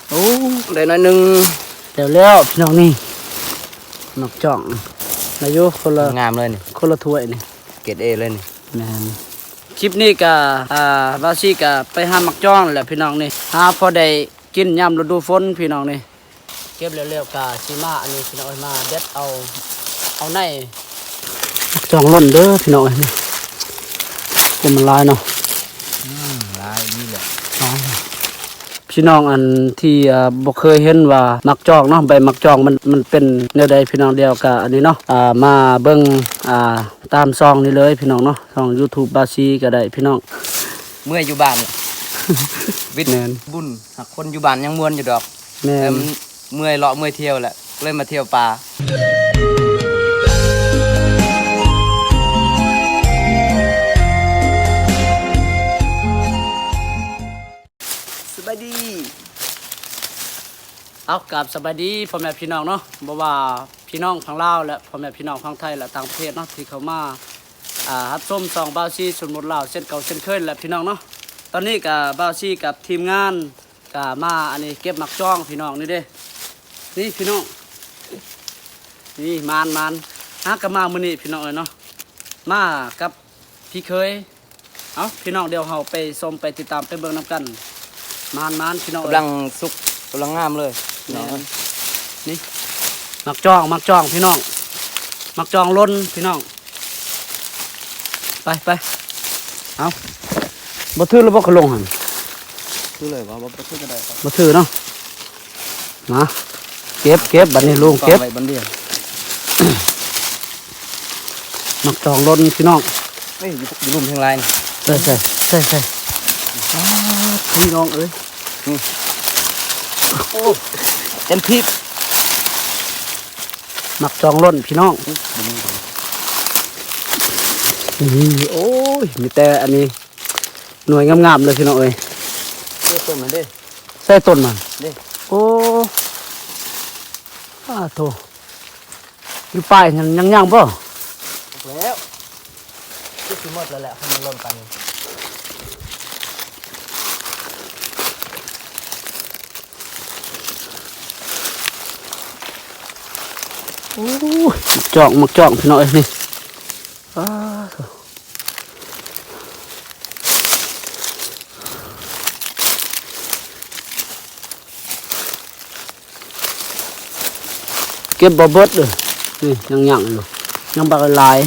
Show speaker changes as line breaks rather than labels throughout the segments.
โอ้
ได้หน่อยนึง
เดี๋ยวแล้วพี่น้องนี่หมักจ่องอายุคนละ
งามเลยนี่
คนละถ้วยนี่
เกรดเอเลยนี่
แม่นคลิปนี้ก็บาซี่ก็ไปหาหมักจ่องแหละพี่น้องนี่หาพอได้กินยามฤดูฝนพี่น้องนี่เก็บเร็วๆก็สิมาอันนี้พี่น้องมาเด็ดเอาในหมักจ่องล้นเด้อพี่น้องนี่เป็นมันลายเนาะ
ลายนี่แหละ
พี่น้องอันที่บ่เคยเห็นว่ามักจองเนาะใบมักจองมันเป็นแนวใดพี่น้องเดียวกับอันนี้เนาะมาเบิ่งตามซองนี่เลยพี่น้องเนาะช่อง YouTube บาซีก็ได้พี่น้อง
เมื่ออยู่บ้านวิทย์บุญหักคนอยู่บ้านยังม่วนอยู่ดอก
แม่น
เมื่อยเลาะเมื่อยเที่ยวแหละเลยมาเที่ยวป่าสบายดี
เอากับสบายดีพ่อแม่พี่น้องเนาะบ่ว่าพี่น้องฝั่งลาวและพ่อแม่พี่น้องฝั่งไทยและต่างประเทศเนาะที่เขามารับชมซองบาซีสมุทรลาวเช่นเก่าเช่นเคยและพี่น้องเนาะตอนนี้กับบาซีกับทีมงานก็มาอันนี้เก็บหมักจ้องพี่น้องนี่เด้นี่พี่น้องนี่มานหากับมามื้อนี้พี่น้องเอ้ยเนาะมากับพี่เคยเอาพี่น้องเดี๋ยวเราไปชมไปติดตามไปเบิ่งนำกันมานพี่น้อง
กำลังสุกกำลังงามเลย
นี่มักจ้องพี่น้องมักจ้องล้นพี่น้องไปเอาบ่ถือแล้วบ่ขลงหั่น
ถือเลยว่าบ่ถือก็ได้
บ่ถือเนาะมาเก็บบัดนี้ลุงเก็บ
ไว้บัดเดียว
มักจ้องล้นพี่น้อง
เอ้ยอยู่ลุ่มทางลาย
ใส่พี่น้องเอ้ย
โอ้เต็มทิพย์
มักจองล้นพี่น้องนี่โอ้ยมีแต่อันนี้หน่วยงามๆเลยพี่น้องเอ้ย
ใส่ต้นมันดิ
ใส่ต้นมัน
ดิ
โอ้โถอยู่ป้ายยังป่ะ
แล้วที่สิหมดแล้วแหละให้มันล้นไป
โอ้มักจองพี่น้องเอ้ยนี่เก็บบ่เบิดเลยนี่ยังอยู่ยังบักลาย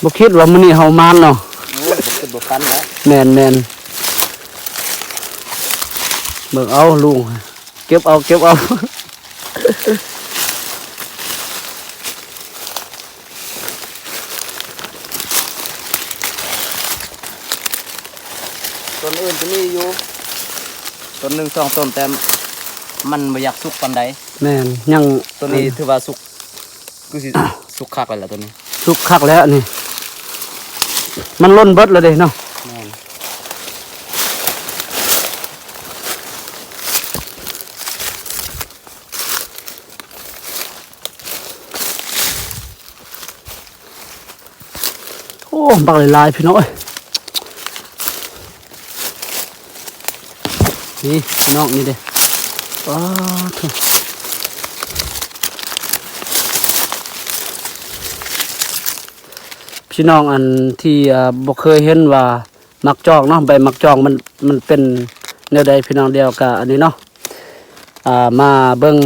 บ่คิดว่ามื้อนี้เฮามานเนาะ
บกันแล้ว
แมนเบิกเอาลุงเก็บเอา
ต้นอื่นจะมีอยู่ต้นหนึ่งสองต้นแต่มันไม่อยากสุกปันใด
แมนยัง
ต้นนี้ถือว่าสุกกูสิสุกคักเลยแหละต้นนี้
สุกคักแล้วนี่มันล้นเบิดเลยเด้เนาะโอ้บักลายพี่น้อยนี่พี่น้องนี่เด้พี่น้องอันที่บ่เคยเห็นว่ามักจองเนาะใบมักจองมันเป็นแนวใดพี่น้องเดียวกับอันนี้เนาะมาเบิ่ง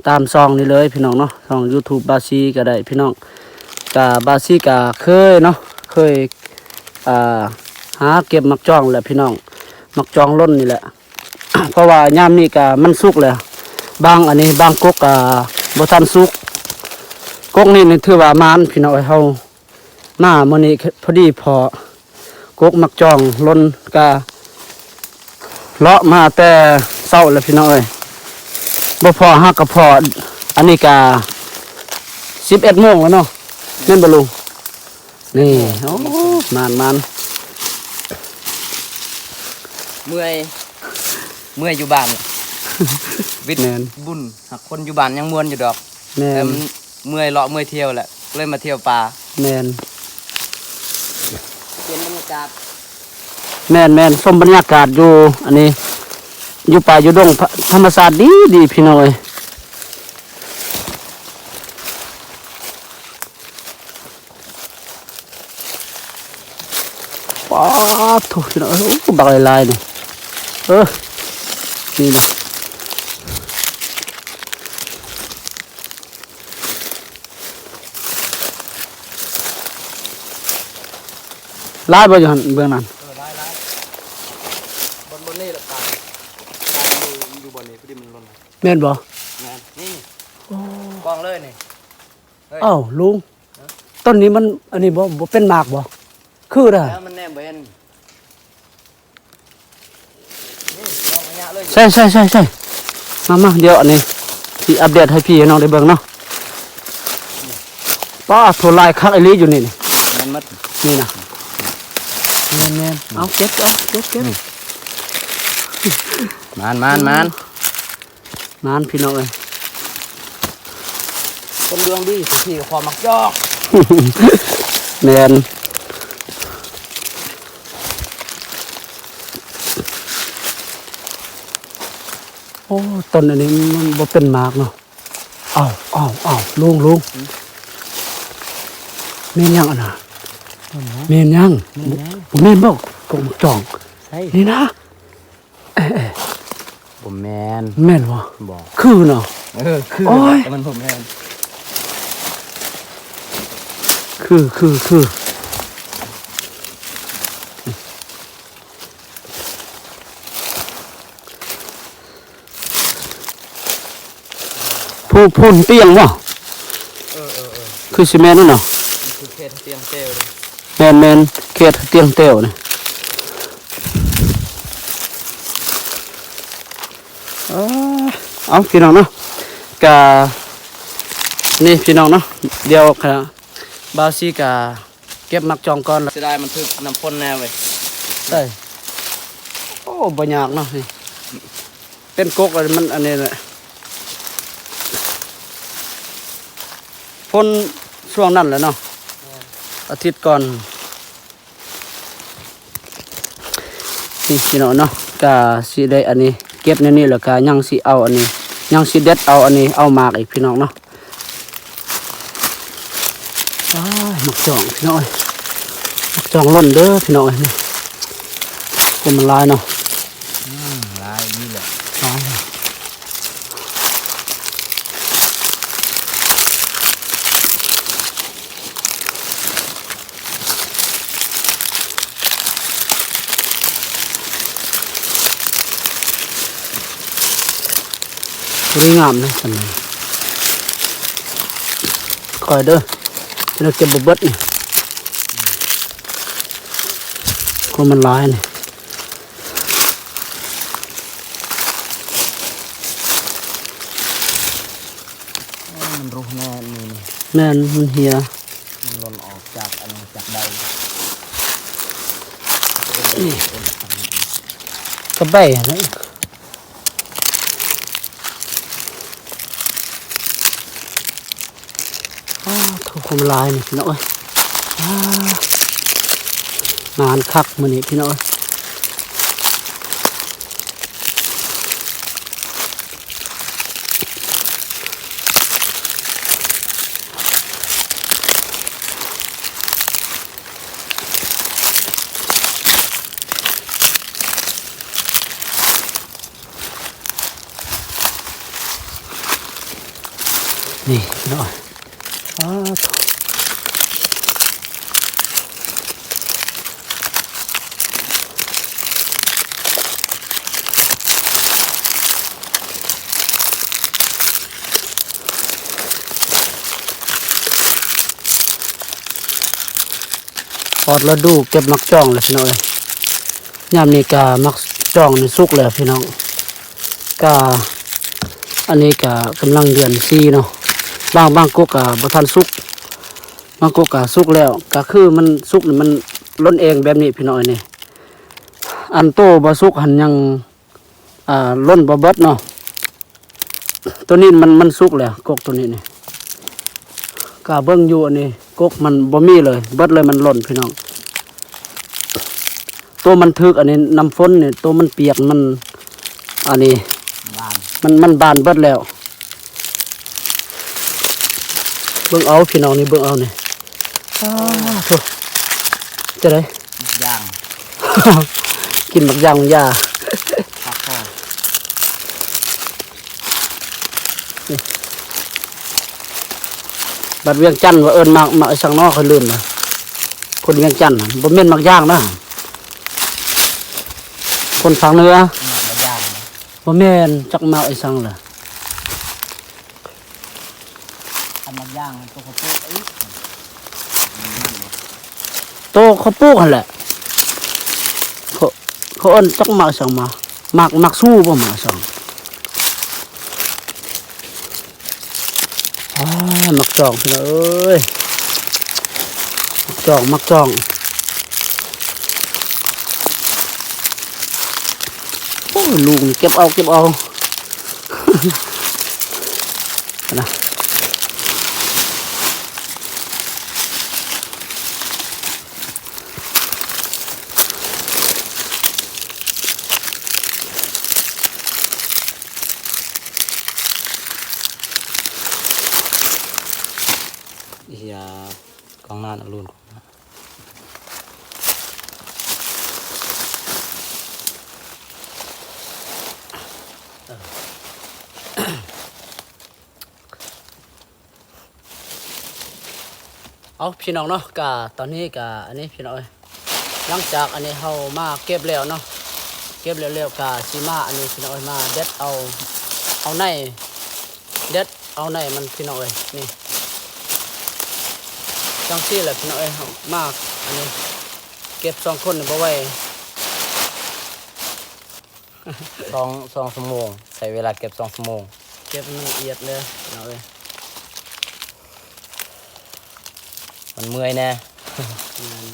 ตามซองนี่เลยพี่น้องเนาะช่อง YouTube บาซีก็ได้พี่น้องบาซีก็เคยเนาะเคยหาเก็บมักจองแหละพี่น้องมักจองล้นนี่แหละ เพราะว่ายามนี้ก็มันสุกแล้วบางอันนี้บางกกบ่ทันสุกกกนี่ถือว่ามานพี่น้องเฮามามื้อนี้พอดีพอกกมักจองล้นกะเลาะมาแต่เช้าแล้วพี่น้องเอ้ยบ่พอฮักก็พออันนี้กะ11 โมงแล้วเนาะแม่นบ่ลุงนี่โอ้มาน
เมื่อยอยู่บ้านวิทย์บุญหักคนอยู่บ้านยังม่วนอยู่ดอกแต่ เมื่อยเลาะเมื่อยเที่ยวแหละเลยมาเที่ยวป่า
แม่น
เปลี่ยนบรรยากาศ
แม่นชมบรรยากาศอยู่อันนี้อยู่ป่าอยู่ดงธรรมชาติดีพี่น้อยว้าโถูกพี่น้อยโอ้บักลายๆนี่นี่นะลายบ่อยู่หั่นเบื้องนั้น
ร้ายบนนี่แหละตายอยู่บนนี้พอดีมันล้น
แม่นบ่
นี่กองเลยนี่
อ้าวลุงต้นนี้มันอันนี้บ่เป็นหมากบ่คือเด้อ
แล้วมันแนมเบนนี่ลองระยะเลย
ใช่มาเดี๋ยวอันนี้สิอัปเดตให้พี่น้องได้เบิ่งเนาะป้าโทรลายคักไอ้ลีอยู่นี่
มันมัด
นี่นะแม่นเอาเก็บมันพี่น้องเอ้ย
เป็นเรื่องดีพี่กับพอมักยอก
แม่นโอ้ต้นอันนี้มันบ่เป็นหมากเนาะอ้าวลุงแม่นยังอันน่ะแม่นยังบ่แม่นบ่กงจ่อง
ใช่
นี่นะ
ผมแมน
แม่นบ่
บอก
คือเนาะ
คือ
โอ้ย
แต่มันผมแมน
คือผู้พุ่นเปียงบ่คือสิแม่นนั่นเนาะ
คือเพชรเตียงเตลเลย
แม่นเขตเตียงเต้วนี่เอาพี่น้องเนาะกะนี่พี่น้องเนาะเดี๋ยวค่ะบาวซี่กะเก็บมักจองก่อนแล้ว
เสียดายมันถึกน้ำพ่นแน่เว้ย
ได้โอ้บ่ยากเนาะนี่เป็นกกอะไรมันอันนี้แหละพ่นช่วงนั้นแหละเนาะอาทิตย์ก่อนนี่พี่น้องเนาะก็สิได้อันนี้เก็บในนี้แล้วก็ยังสิเอาอันนี้ยังสิเด็ดเอาอันนี้เอาหมากอีกพี่น้องเนาะอ้ายหมักจองพี่น้องเอ้ยหมักจองล้นเด้อพี่น้องเอ้ยนี่คนมันหลายเนาะ
ลายนี่แหละ
หลายสวยงามเลยสันนี้คอยเด้อเราเก็บบุบเบิดนี่คนมันร้ายนี่
มันรู้แน่นี่
แม่นมันเหีย
มันหล่นออกจากอันจากใด
กระแบะนะถูกคนร้ายนี่พี่น้องเอ้ยงานคักมันนี่พี่น้องเอ้ยนี่พี่น้องถูกพอดแล้วดูเก็บมักจ้องเลยพี่น้องเอ้ยยามนี้กามักจ้องนี่สุกแล้วพี่น้องกาอันนี้กากำลังเดือนซีเนาะบางกกบ่ทันสุกบางกกสุกแล้วก็คือมันสุกนี่มันล้นเองแบบนี้พี่น้องเอ้ยนี่อันโตบ่สุกหันยังล้นบ่เบิดเนาะตัวนี้มันสุกแล้วกกตัวนี้นี่ ก็เบิ่งอยู่อันนี้กกมันบ่มีเลยเบิดเลยมันหล่นพี่น้องตัวมันทึกอันนี้น้ำฝนเนี่ยตัวมันเปียกมันอันนี้
บ้าน
มันบานเบิดแล้วเบิ่งเอาพี่น้องนี่เบิ่งเอานี่โธ่จะได้
ย่าง
กินบักย่างยา
ผักข้อ
บัดเวียงจันทน์ว่าเอิ้นมากไอ้สังนอกเขาลืมนะคนเวียงจันทน์น่ะบ่แม่นมักย่างนะคนฝั่งเหนือ
หมักแล้วย่างนะ
บ่แม่นจักมากไอ้สังล่ะ
อันมักย่างตัวข้าวโพดอีก
โตเขาปลูกหั่นแหละเขาเอิ้นจักมากไอ้สังมักสู้บ่มาสังมักจองพี่น้องเอ้ยมักจองโอ้ยลุงเก็บเอานะอย่ากองนานอรุณเอาพี่น้องเนาะกะตอนนี้กะอันนี้พี่น้องเอ้ยหลังจากอันนี้เฮามาเก็บแล้วเนาะเก็บแล้วกะสิมาอันนี้พี่น้องเอ้ยมาเด็ดเอาในเด็ดเอาในมันพี่น้องเอ้ยนี่จังซี่แหละพี่น้องเอ้ยเฮามาอันนี้เก็บ2คนนี่บ่ไหว
สองชั่วโมงใช้เวลาเก็บ2 ชั่วโมง
เก็บมันละเอียดเลยพี่น้องเอ้ย
มันเมื่อยแน่
งาน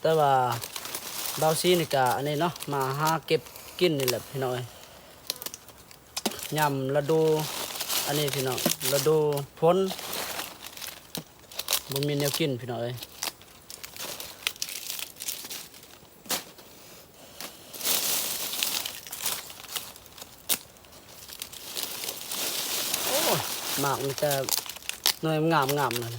แต่ว่าเบาซีนี่กะอันนี้เนาะมาหาเก็บกินนี่แหละพี่น้องเอ้ยยำฤดูอันนี้พี่น้องฤดูฝนบ่มีแนวกินพี่น้องเอ้ยโอ้ยหมากมันจะหน่วยงามๆนั่น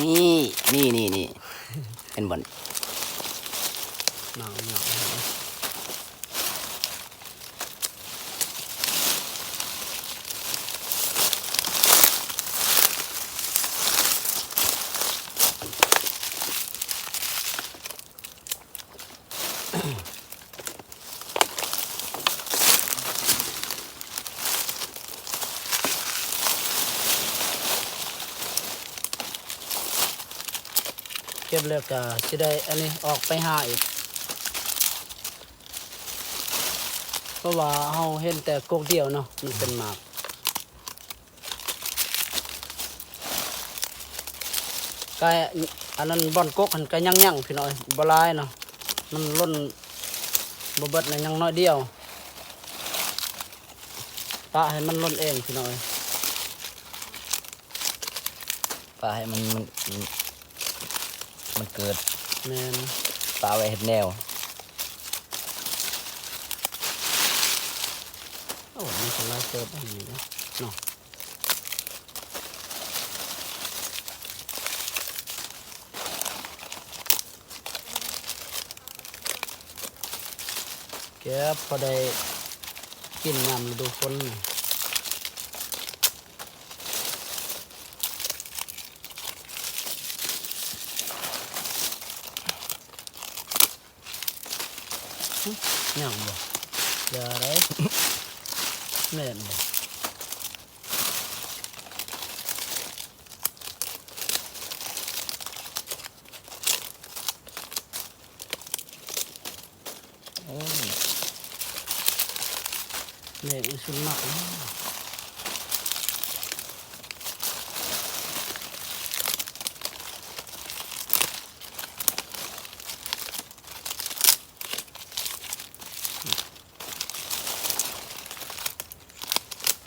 นี่เป็นบ่อน
หมากเก็บแล้วก็สิได้อันนี้ออกไปหาอีกเพราะว่าเฮาเห็นแต่กกเดียวเนาะมันเป็นหมากกายอันนั้นบ่อนกกหันก็ยังพี่น้อยบ่หลายเนาะมันล้นบ่เบิดน่ะยังน้อยเดียวปะให้มันล้นเองพี่น้อย
ปลาให้มันเกิด
แม่น
ปลาไว้เห็ดแนว
โอ้มันก็หลายเติบอันนี้เนาะเนาะเก็บพอได้กินยามฤดูฝนนี่ยังบ่อย่าได้ แม่นบ่ เมฆมันสุดมากนะ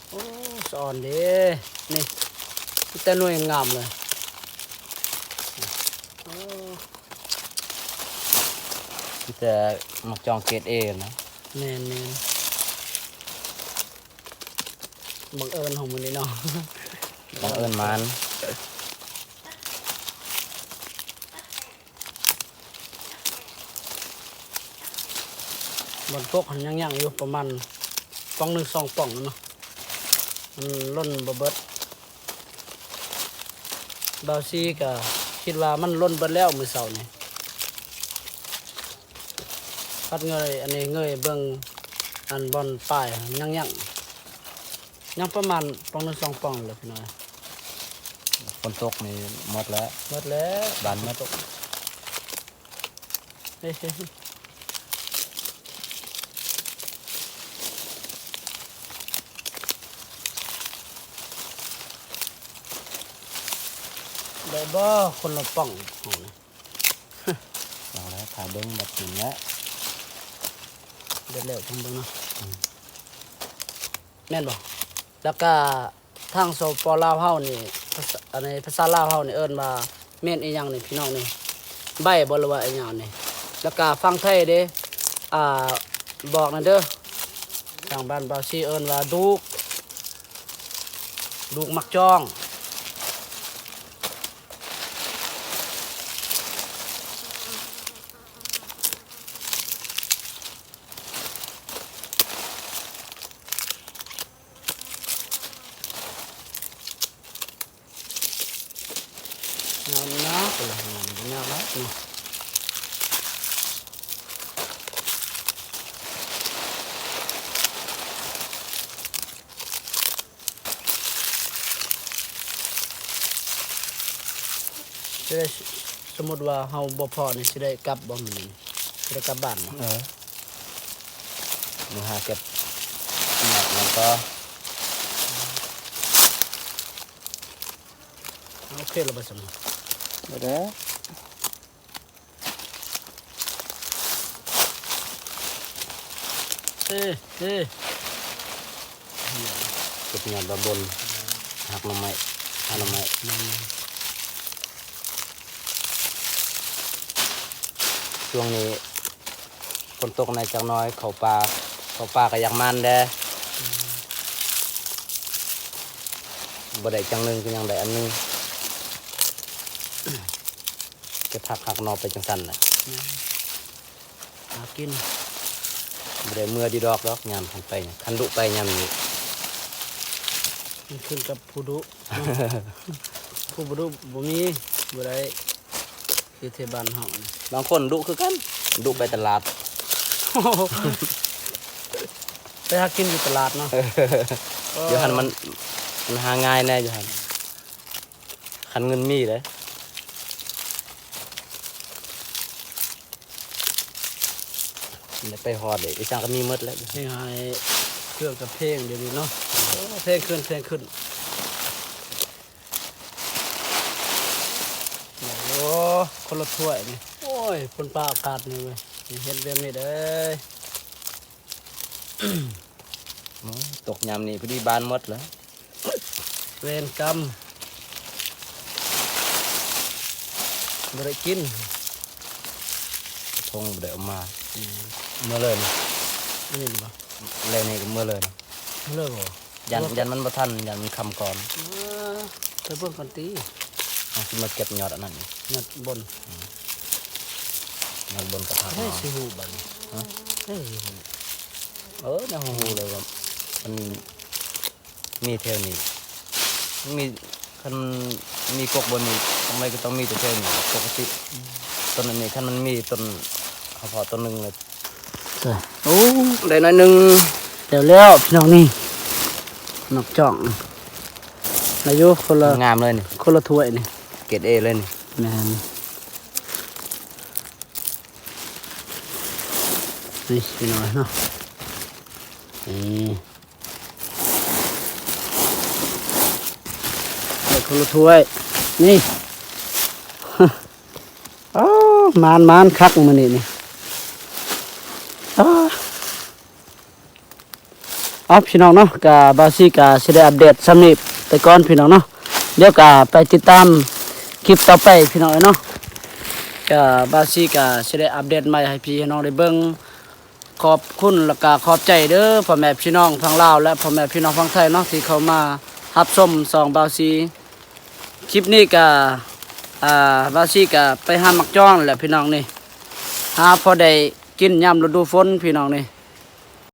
โอ้สอนเด้นี่แต่หน่วยงามเลยโอ้
แต่หมักจองเกรดเอนะ
แน่นบังเอิญของมันนี่เนาะ
บังเอิญมัน
บนโต๊ะหันยังอยู่ประมาณป่องหนึ่งสองป่องนั่นเนาะมันล้นบ่เบิดบาวซีก็คิดว่ามันล้นเบิดแล้วมื้อเช้านี่พัดเงยอันนี้เงยเบิ่งอันบอนป้ายยังประมาณป่องหนึ่งสองป่องเลยพี่น้อย
ฝนตกนี่หมดแล้ว
หมดแล้ว
บานหมด
เฮ้ยได้บ่คนละป่องโอ้ย
เอาแล้วถ่ายเบิ้งแบบนี้แล้ว
เด็ดแล้วจังเบิ่งเนาะแม่นบ่แล้วก็ทางโซปอลาวเฮานี่ภาษาอันนี้ภาษาลาวเฮานี่เอิ้นว่าแม่นอีหยังนี่พี่น้องนี่ใบบ่หรือว่าอีหยังนี่แล้วก็ฟังไทยเด้บอกนั่นเด้อทางบ้านบาวซีเอิ้นว่าดูกมักจ้องงามนะก็เลยงามยากแล้วนี่จะได้สมมุติว่าเฮาบ่พอนี่สิได้กลับบ่มื้อนี้สิได้กลับบ้านบ่
มือหาเก็บหนักแล้วก็
โอเคแล้วบ่สมมุติ
เด้อ
เอ้เอ้
เก็บหยอดบนหักหน่อไม้หักหน่อไม้
นั่น
ช่วงนี้ฝนตกในจักหน้อยเขาปลาก็อยากมันเด้บ่ได้จังหนึงคือยังได้อันหนึงเก็บผักหักหนอไปจังสั่นน่ะ
หากิน
บ่ได้เมื่อดีดอกยามทันไปเนี่ยคันดุไปยามนี้
มันขึ้นกับผู้ดุ ผู้บ่ดุบ่มีบ่ได้คือเทบ้านเฮานี่
บางคนดุคือกันดุไปตลาด
ไปหากินอยู่ตลาดเนาะ
เดี๋ยวหันมันหาง่ายแน่อยู่หันคันเงินมีเลยไปฮอดเลยไอ้ช่างก็มีหมดแล้ว
นี่ให้เครื่องกับเพลงเดี๋ยวนี้เนาะโอ้เพลงขึ้นโอ้คนละถ้วยนี่โอ้ยฝนฟ้าอากาศนี่เว้ยนี่เฮ็ดแบบนี้เด้อ
ตกยามนี้พอดีบานหมดแล้ว
เวรกรรมบ่ได้กิน
ทงบ่ได้เออกมาเมื่อเลยนี่
อันนี้บ่
เลยนี่ก็เมื่อเลยนี่
เลิกบ่
ยันมันบ่ทันยันมันคำก่อน
ไปเบิ่งกันตี
เอาสิมาเก็บยอดอันนั้นนี่
งัดบน
ยอดบนกระถาง
เฮ้ยสิฮู้บัดนี้เฮ้ย
ในห้องหูเลยว่ามันมีเท่านี้มีคันมีกกบนนี้ทำไมก็ต้องมีแต่เท่านี้ปกติต้นอันนี้คันมันมีต้นเขาพอต้นหนึงเลย
ใช่โอ้
ได้น้อยหนึง
เดี๋ยวแล้วพี่น้องนี่นกจ่องอายุคนละ
งามเลยนี่
คนละถ้วยนี่
เกรดเอเลยนี่
แม่นนี่พี่น้อยเนาะนี่ คนละถ้วยนี่ อ๋อมานคักมื้อนี้นี่อ๋อเอาพี่น้องเนาะกะบาซี่กะสิได้อัปเดตสำนี้แต่ก่อนพี่น้องเนาะเดี๋ยวกะไปติดตามคลิปต่อไปพี่น้องเนาะกะบาซี่กะสิได้อัปเดตใหม่ให้พี่น้องได้เบิ่งขอบคุณและกะขอบใจเด้อพ่อแม่พี่น้องทั้งลาวและพ่อแม่พี่น้องฝั่งไทยเนาะที่เข้ามารับชมซองบาซี่คลิปนี้กะบาซี่กะไปหามักจ้องแหละพี่น้องนี่หาพอได้กินยามฤดูฝนพี่น้องนี่